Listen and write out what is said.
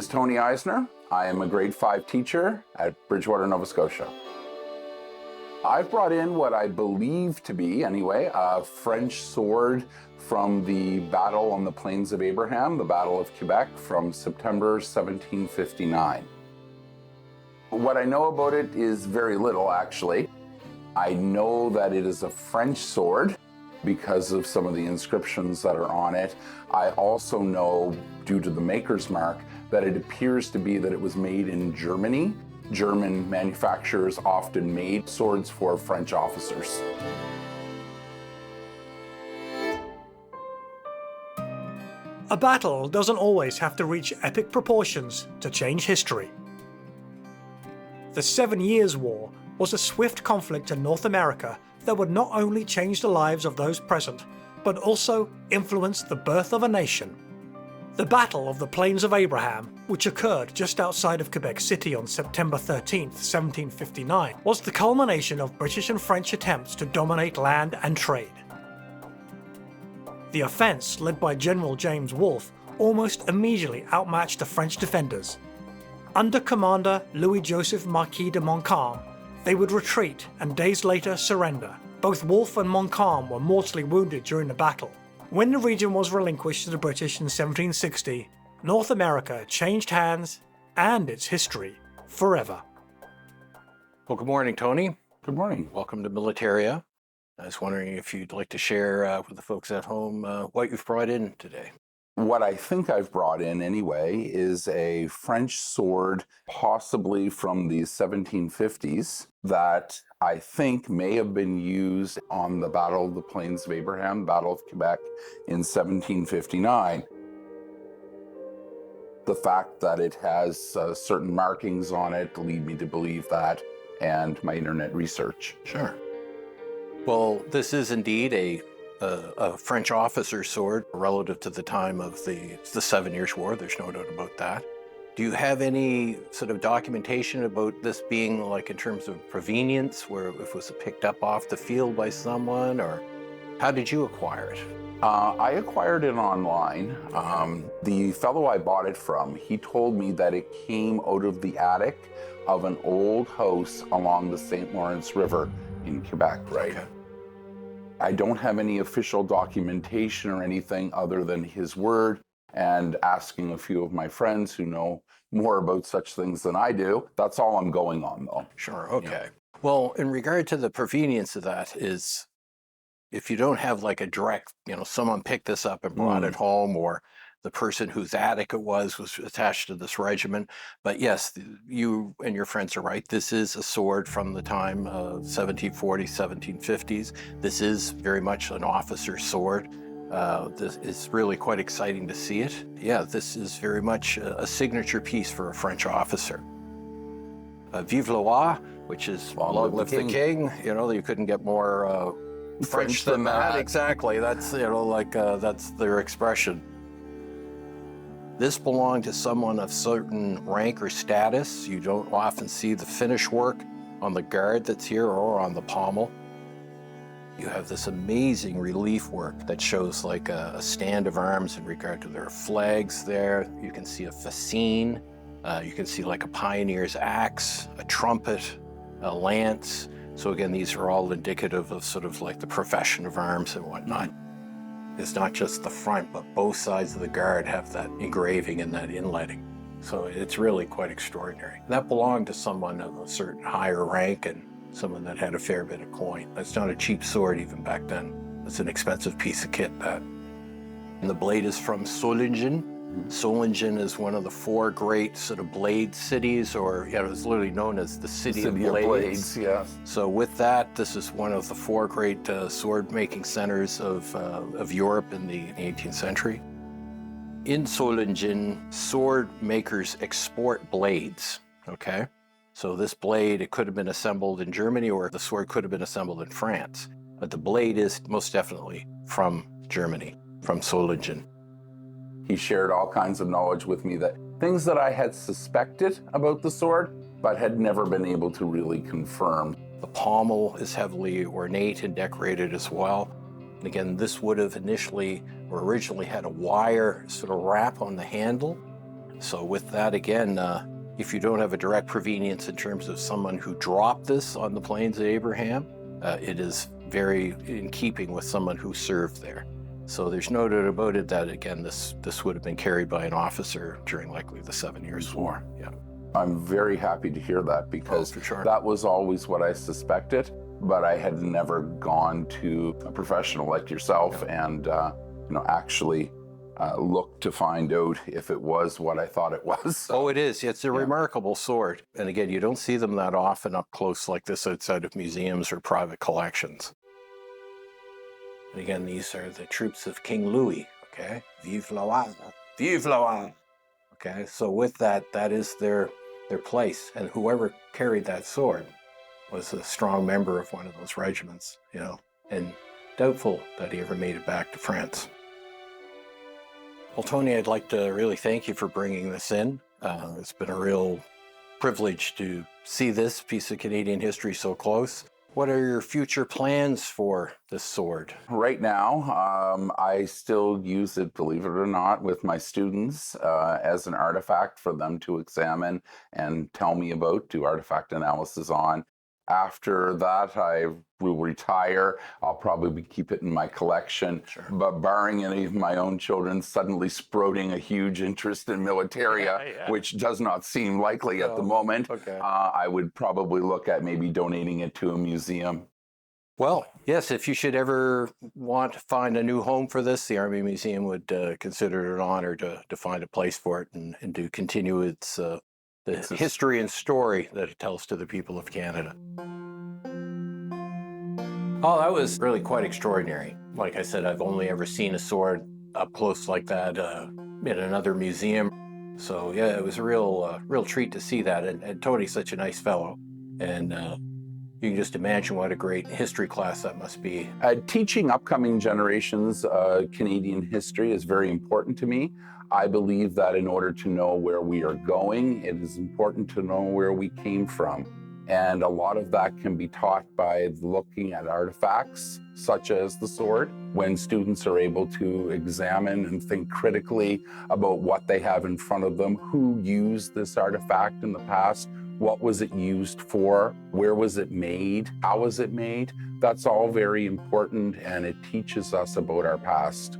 is Tony Eisner. I am a grade 5 teacher at Bridgewater, Nova Scotia. I've brought in what I believe to be, anyway, a French sword from the battle on the Plains of Abraham, the Battle of Quebec, from September 1759. What I know about it is very little, actually. I know that it is a French sword because of some of the inscriptions that are on it. I also know, due to the maker's mark, that it appears to be that it was made in Germany. German manufacturers often made swords for French officers. A battle doesn't always have to reach epic proportions to change history. The 7 Years' War was a swift conflict in North America that would not only change the lives of those present, but also influence the birth of a nation. The Battle of the Plains of Abraham, which occurred just outside of Quebec City on September 13, 1759, was the culmination of British and French attempts to dominate land and trade. The offence, led by General James Wolfe, almost immediately outmatched the French defenders. Under Commander Louis-Joseph Marquis de Montcalm, they would retreat and days later surrender. Both Wolfe and Montcalm were mortally wounded during the battle. When the region was relinquished to the British in 1760, North America changed hands and its history forever. Well, good morning, Tony. Good morning. Welcome to Militaria. I was wondering if you'd like to share with the folks at home what you've brought in today. What I think I've brought in anyway is a French sword, possibly from the 1750s, that I think may have been used on the Battle of the Plains of Abraham, Battle of Quebec in 1759. The fact that it has certain markings on it lead me to believe that, and my internet research. Sure. Well, this is indeed a French officer's sword relative to the time of the 7 Years' War. There's no doubt about that. Do you have any sort of documentation about this being, like, in terms of provenience, where if it was picked up off the field by someone, or how did you acquire it? I acquired it online. The fellow I bought it from, he told me that it came out of the attic of an old house along the St. Lawrence River in Quebec, right? Okay. I don't have any official documentation or anything other than his word, and asking a few of my friends who know more about such things than I do. That's all I'm going on, though. Sure, okay. Yeah. Well, in regard to the provenience of that is, if you don't have like a direct, someone picked this up and brought it home, or the person whose attic it was attached to this regiment. But yes, you and your friends are right. This is a sword from the time of 1740s, 1750s. This is very much an officer's sword. This is really quite exciting to see it. Yeah, this is very much a signature piece for a French officer. Vive le roi, which is long live the king. You couldn't get more French than that. Exactly. That's that's their expression. This belonged to someone of certain rank or status. You don't often see the finish work on the guard that's here or on the pommel. You have this amazing relief work that shows like a stand of arms in regard to their flags there. You can see a fascine. You can see like a pioneer's axe, a trumpet, a lance. So again, these are all indicative of sort of like the profession of arms and whatnot. It's not just the front, but both sides of the guard have that engraving and that inletting. So it's really quite extraordinary. That belonged to someone of a certain higher rank and someone that had a fair bit of coin. That's not a cheap sword even back then. It's an expensive piece of kit, that. And the blade is from Solingen. Solingen is one of the 4 great sort of blade cities, or it's literally known as the City of Blades. Yes. So with that, this is one of the 4 great sword-making centers of Europe in the 18th century. In Solingen, sword makers export blades, okay? So this blade, it could have been assembled in Germany, or the sword could have been assembled in France. But the blade is most definitely from Germany, from Solingen. He shared all kinds of knowledge with me, that things that I had suspected about the sword, but had never been able to really confirm. The pommel is heavily ornate and decorated as well. And again, this would have initially or originally had a wire sort of wrap on the handle. So with that, again, if you don't have a direct provenience in terms of someone who dropped this on the plains of Abraham, it is very in keeping with someone who served there. So there's no doubt about it that, again, this would have been carried by an officer during likely the 7 Years' War. Yeah. I'm very happy to hear that, because for sure. that was always what I suspected, but I had never gone to a professional like yourself and actually looked to find out if it was what I thought it was. So, oh, it is. It's a remarkable sword. And again, you don't see them that often up close like this outside of museums or private collections. And again, these are the troops of King Louis, okay? Vive le roi! Vive le roi! Okay, so with that, that is their place. And whoever carried that sword was a strong member of one of those regiments, and doubtful that he ever made it back to France. Well, Tony, I'd like to really thank you for bringing this in. It's been a real privilege to see this piece of Canadian history so close. What are your future plans for this sword? Right now, I still use it, believe it or not, with my students as an artifact for them to examine and tell me about, do artifact analysis on. After that, I will retire. I'll probably keep it in my collection. Sure. But barring any of my own children suddenly sprouting a huge interest in militaria, which does not seem likely at the moment, okay. I would probably look at maybe donating it to a museum. Well, yes, if you should ever want to find a new home for this, the Army Museum would consider it an honor to find a place for it and to continue its the history and story that it tells to the people of Canada. Oh, that was really quite extraordinary. Like I said, I've only ever seen a sword up close like that in another museum. So yeah, it was a real treat to see that. And Tony's such a nice fellow. And you can just imagine what a great history class that must be. Teaching upcoming generations Canadian history is very important to me. I believe that in order to know where we are going, it is important to know where we came from. And a lot of that can be taught by looking at artifacts, such as the sword. When students are able to examine and think critically about what they have in front of them, who used this artifact in the past, what was it used for, where was it made, how was it made, that's all very important, and it teaches us about our past.